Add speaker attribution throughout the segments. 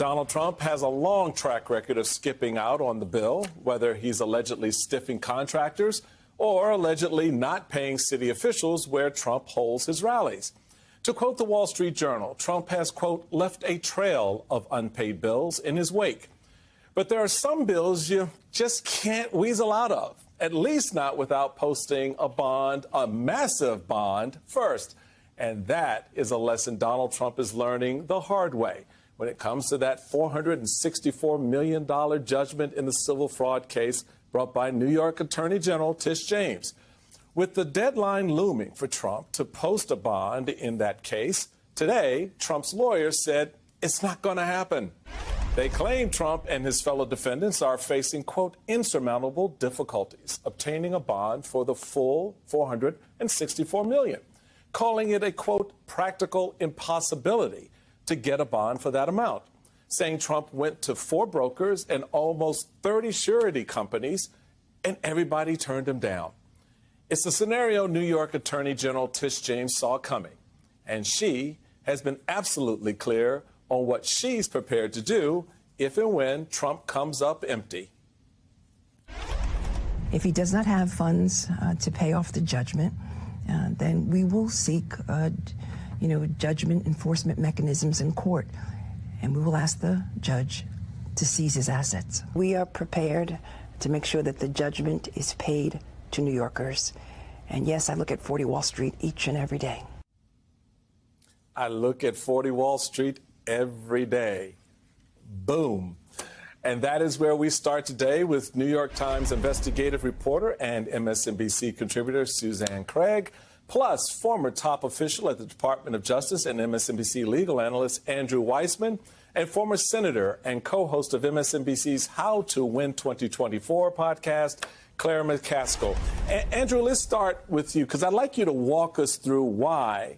Speaker 1: Donald Trump has a long track record of skipping out on the bill, whether he's allegedly stiffing contractors or allegedly not paying city officials where Trump holds his rallies. To quote the Wall Street Journal, Trump has, quote, left a trail of unpaid bills in his wake. But there are some bills you just can't weasel out of, at least not without posting a bond, a massive bond, first. And that is a lesson Donald Trump is learning the hard way when it comes to that $464 million judgment in the civil fraud case brought by New York Attorney General Tish James. With the deadline looming for Trump to post a bond in that case, today, Trump's lawyers said it's not going to happen. They claim Trump and his fellow defendants are facing, quote, insurmountable difficulties obtaining a bond for the full $464 million, calling it a, quote, practical impossibility to get a bond for that amount, saying Trump went to 4 brokers and almost 30 surety companies, and everybody turned him down. It's a scenario New York Attorney General Tish James saw coming, and she has been absolutely clear on what she's prepared to do if and when Trump comes up empty.
Speaker 2: If he does not have funds to pay off the judgment, then we will seek, judgment enforcement mechanisms in court, and we will ask the judge to seize his assets. We are prepared to make sure that the judgment is paid to New Yorkers. And yes, I look at 40 Wall Street each and every day.
Speaker 1: I look at 40 Wall Street every day. Boom. And that is where we start today with New York Times investigative reporter and MSNBC contributor Suzanne Craig, plus former top official at the Department of Justice and MSNBC legal analyst Andrew Weissman, and former senator and co-host of MSNBC's How to Win 2024 podcast, Claire McCaskill. Andrew, let's start with you, because I'd like you to walk us through why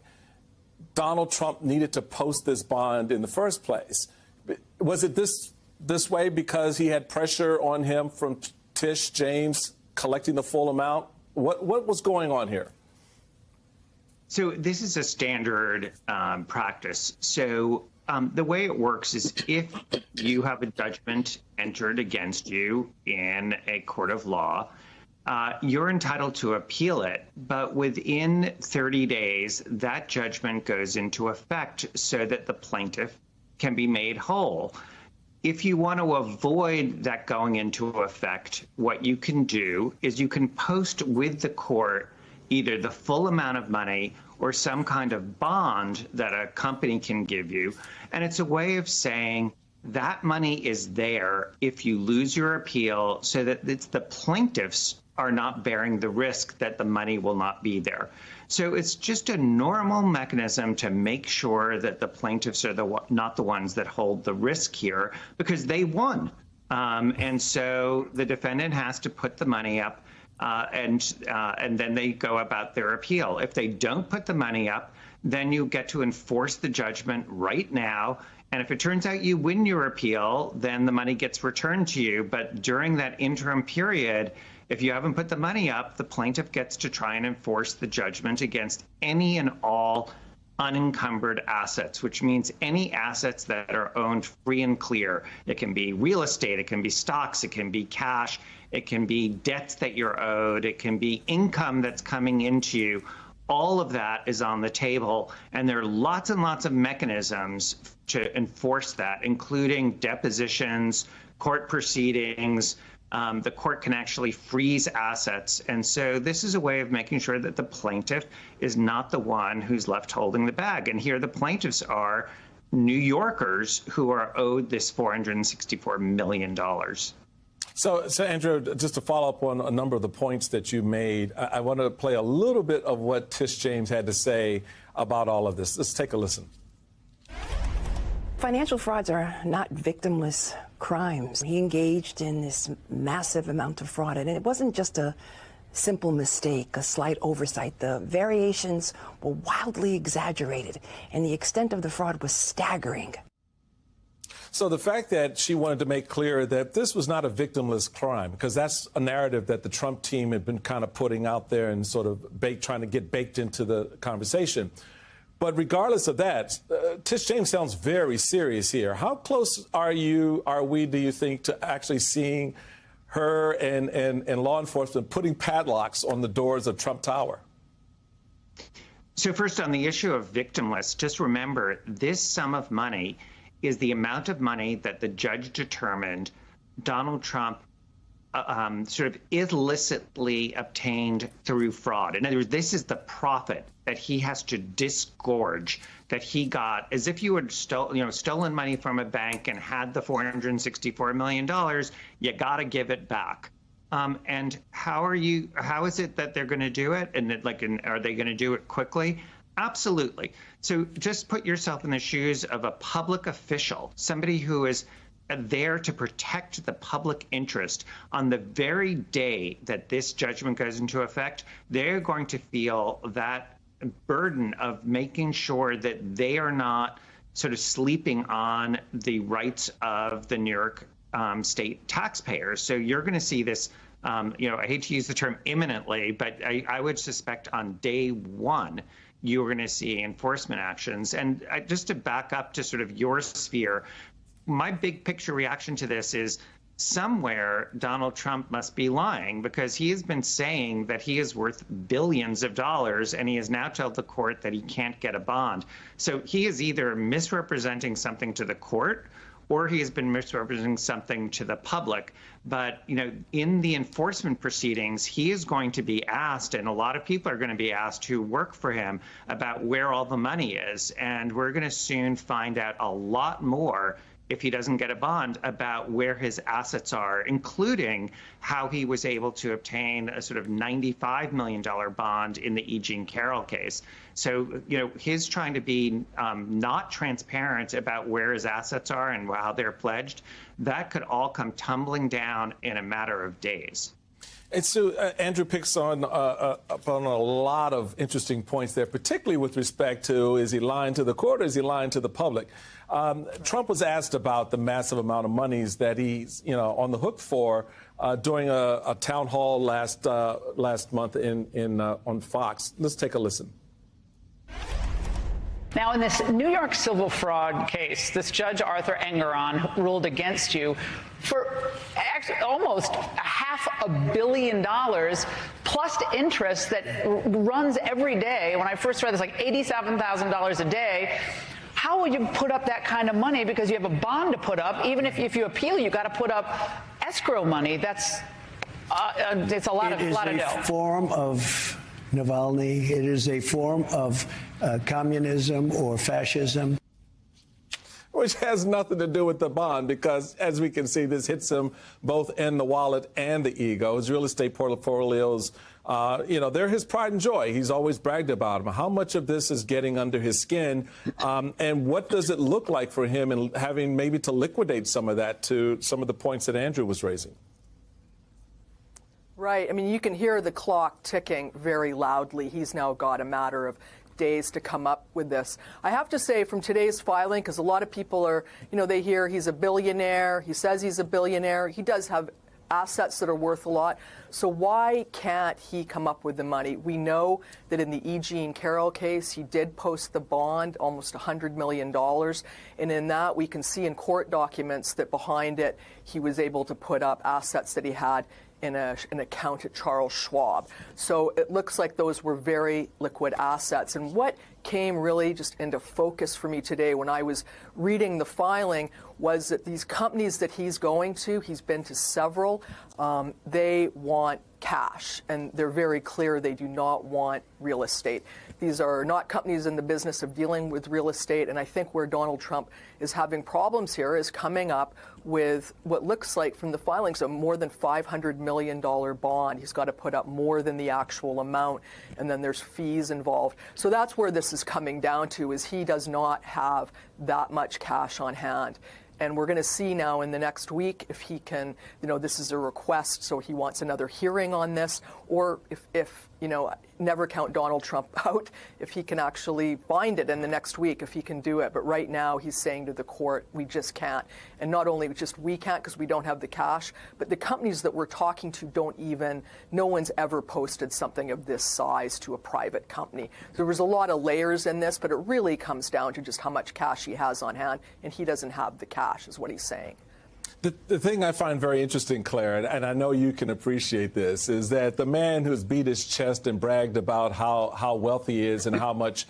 Speaker 1: Donald Trump needed to post this bond in the first place. Was it this way because he had pressure on him from Tish James collecting the full amount? What was going on here?
Speaker 3: So this is a standard practice. So the way it works is if you have a judgment entered against you in a court of law, you're entitled to appeal it, but within 30 days, that judgment goes into effect so that the plaintiff can be made whole. If you want to avoid that going into effect, what you can do is you can post with the court either the full amount of money or some kind of bond that a company can give you. And it's a way of saying that money is there if you lose your appeal so that it's the plaintiffs are not bearing the risk that the money will not be there. So it's just a normal mechanism to make sure that the plaintiffs are not the ones that hold the risk here because they won. And so the defendant has to put the money up and then they go about their appeal. If they don't put the money up, then you get to enforce the judgment right now. And if it turns out you win your appeal, then the money gets returned to you. But during that interim period, if you haven't put the money up, the plaintiff gets to try and enforce the judgment against any and all unencumbered assets, which means any assets that are owned free and clear. It can be real estate, it can be stocks, it can be cash, it can be debts that you're owed, it can be income that's coming into you. All of that is on the table, and there are lots and lots of mechanisms to enforce that, including depositions, court proceedings. The court can actually freeze assets. And so this is a way of making sure that the plaintiff is not the one who's left holding the bag. And here the plaintiffs are New Yorkers who are owed this $464 million.
Speaker 1: So Andrew, just to follow up on a number of the points that you made, I want to play a little bit of what Tish James had to say about all of this. Let's take a listen.
Speaker 2: Financial frauds are not victimless crimes. He engaged in this massive amount of fraud, and it wasn't just a simple mistake, a slight oversight. The variations were wildly exaggerated, and the extent of the fraud was staggering.
Speaker 1: So the fact that she wanted to make clear that this was not a victimless crime, because that's a narrative that the Trump team had been kind of putting out there and sort of trying to get baked into the conversation. But regardless of that, Tish James sounds very serious here. How close are we, do you think, to actually seeing her and law enforcement putting padlocks on the doors of Trump Tower?
Speaker 3: So first, on the issue of victimless, just remember this sum of money is the amount of money that the judge determined Donald Trump sort of illicitly obtained through fraud. In other words, this is the profit that he has to disgorge that he got, as if you had stolen money from a bank and had the $464 million, you got to give it back. And how is it that they're going to do it? And are they going to do it quickly? Absolutely. So just put yourself in the shoes of a public official, somebody who is there to protect the public interest. On the very day that this judgment goes into effect, they're going to feel that burden of making sure that they are not sort of sleeping on the rights of the New York state taxpayers. So you're going to see this, I hate to use the term imminently, but I would suspect on day one, you're going to see enforcement actions. And just to back up to sort of your sphere, my big picture reaction to this is somewhere Donald Trump must be lying, because he has been saying that he is worth billions of dollars, and he has now told the court that he can't get a bond. So he is either misrepresenting something to the court, or he has been misrepresenting something to the public. But, in the enforcement proceedings, he is going to be asked, and a lot of people are going to be asked who work for him, about where all the money is. And we're going to soon find out a lot more, if he doesn't get a bond, about where his assets are, including how he was able to obtain a sort of $95 million bond in the E. Jean Carroll case. So, his trying to be not transparent about where his assets are and how they're pledged, that could all come tumbling down in a matter of days.
Speaker 1: And so Andrew picks on upon a lot of interesting points there, particularly with respect to, is he lying to the court or is he lying to the public? Trump was asked about the massive amount of monies that he's on the hook for during a town hall last month on Fox. Let's take a listen.
Speaker 4: Now, in this New York civil fraud case, this Judge Arthur Engeron ruled against you for actually almost $500 million plus interest that runs every day. When I first read this, like $87,000 a day. How would you put up that kind of money? Because you have a bond to put up. Even if you appeal, you got to put up escrow money. That's it's a lot of dough.
Speaker 5: It is a form of Navalny. It is a form of communism or fascism.
Speaker 1: Which has nothing to do with the bond, because, as we can see, this hits him both in the wallet and the ego. His real estate portfolios, they're his pride and joy. He's always bragged about them. How much of this is getting under his skin, and what does it look like for him in having maybe to liquidate some of that, to some of the points that Andrew was raising?
Speaker 6: Right. I mean, you can hear the clock ticking very loudly. He's now got a matter of days to come up with this. I have to say, from today's filing, because a lot of people are, they hear he's a billionaire. He says he's a billionaire. He does have assets that are worth a lot. So why can't he come up with the money? We know that in the E. Jean Carroll case, he did post the bond, almost $100 million. And in that, we can see in court documents that behind it, he was able to put up assets that he had in an account at Charles Schwab. So it looks like those were very liquid assets. And what came really just into focus for me today when I was reading the filing was that these companies that he's going to, he's been to several, they want cash. And they're very clear they do not want real estate. These are not companies in the business of dealing with real estate. And I think where Donald Trump is having problems here is coming up with what looks like from the filings a more than $500 million bond. He's got to put up more than the actual amount, and then there's fees involved. So that's where this is coming down to, is he does not have that much cash on hand. And we're going to see now in the next week if he can, this is a request, so he wants another hearing on this, or if never count Donald Trump out if he can actually find it in the next week, if he can do it. But right now he's saying to the court, we just can't. And not only just we can't because we don't have the cash, but the companies that we're talking to don't even, no one's ever posted something of this size to a private company. There was a lot of layers in this, but it really comes down to just how much cash he has on hand, and he doesn't have the cash, is what he's saying.
Speaker 1: The thing I find very interesting, Claire, and I know you can appreciate this, is that the man who's beat his chest and bragged about how wealthy he is and how much,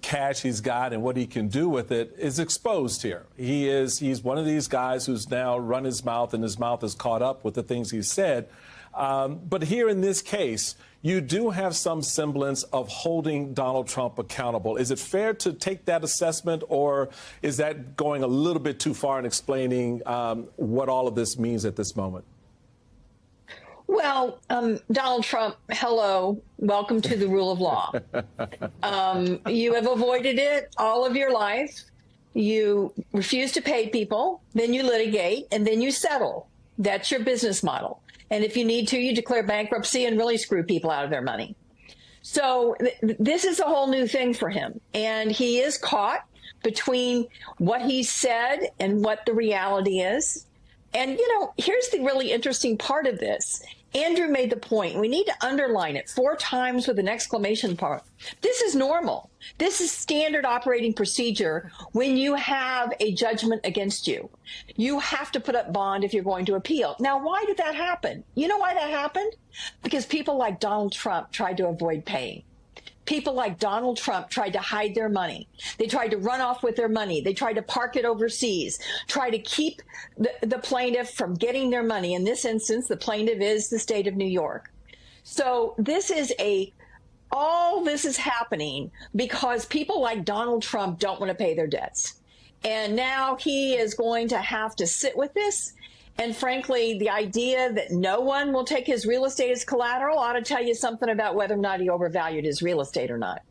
Speaker 1: cash he's got and what he can do with it is exposed here. He's one of these guys who's now run his mouth, and his mouth is caught up with the things he said. But here in this case, you do have some semblance of holding Donald Trump accountable. Is it fair to take that assessment, or is that going a little bit too far in explaining what all of this means at this moment?
Speaker 7: Well, Donald Trump, hello, welcome to the rule of law. You have avoided it all of your life. You refuse to pay people, then you litigate, and then you settle. That's your business model. And if you need to, you declare bankruptcy and really screw people out of their money. So this is a whole new thing for him. And he is caught between what he said and what the reality is. And, here's the really interesting part of this. Andrew made the point. We need to underline it 4 times with an exclamation point. This is normal. This is standard operating procedure when you have a judgment against you. You have to put up bond if you're going to appeal. Now, why did that happen? You know why that happened? Because people like Donald Trump tried to avoid paying. People like Donald Trump tried to hide their money. They tried to run off with their money. They tried to park it overseas, try to keep the plaintiff from getting their money. In this instance, the plaintiff is the state of New York. So all this is happening because people like Donald Trump don't want to pay their debts. And now he is going to have to sit with this. And frankly, the idea that no one will take his real estate as collateral ought to tell you something about whether or not he overvalued his real estate or not.